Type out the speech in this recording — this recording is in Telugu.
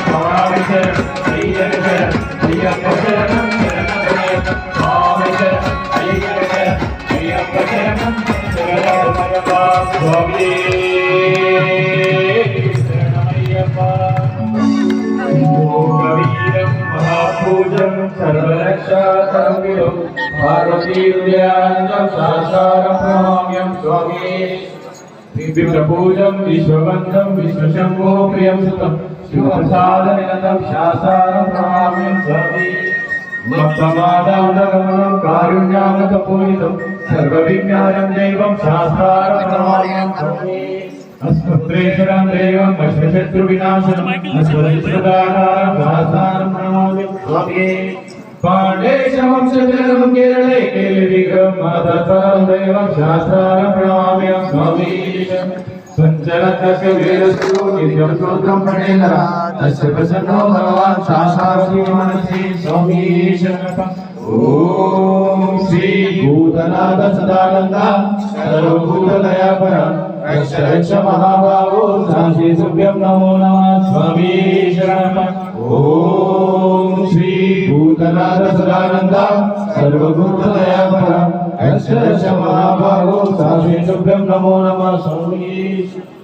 స్వామి శరణం అయ్యప్ప శరణం అయ్యప్ప శరణం శరణమయ్యప్ప స్వామి శరణం అయ్యప్ప శరణం అయ్యప్ప శరణం శరణమయ్యప్ప స్వామి శరణమయ్యప్ప కవీరం మహాపూజం సర్వరక్షాకరం పార్వతీర్యాం శాస్త్రం ప్రణామ్యం స్వామి విప్రపూజం విశ్వబంధం విశ్వశంభో ప్రియం సుతం శివప్రసాదనిరతం శాస్త్రం ప్రణామ్యం స్వామి మత్తమాదాంతగమనం కారుణ్యామతపూరితం సర్వవిజ్ఞానం దైవం శాస్త్రం ప్రణామ్యం స్వామి అస్మత్రేశ్వరం దేవం అశ్వశత్రు వినాశనం అశ్వశత్రుదాకారం శాస్త్రం ప్రణామ్యం స్వామి పాండేశవంశజనం కేరళే కేలివిగ్రహం మాతరం దైవం శాస్త్రం ప్రణామ్యం స్వామి పంచరత్నస్య వేదస్తు నిత్యం స్తోత్రం పఠేన్నర తస్య ప్రసన్నో భగవాన్ శాస్త్రం మనసి స్వామి శరణం ఓం శ్రీ భూతనాథ సదానంద సర్వభూతదయాపర రక్ష రక్ష మహాబాహో శాంతి సుభ్యం నమో నమః స్వామి శరణం ఓం శ్రీ భూతనాథ సదానంద సర్వభూతదయాపర రక్ష రక్ష మహాబాహో శాంతి సుభ్యం నమో నమః స్వామి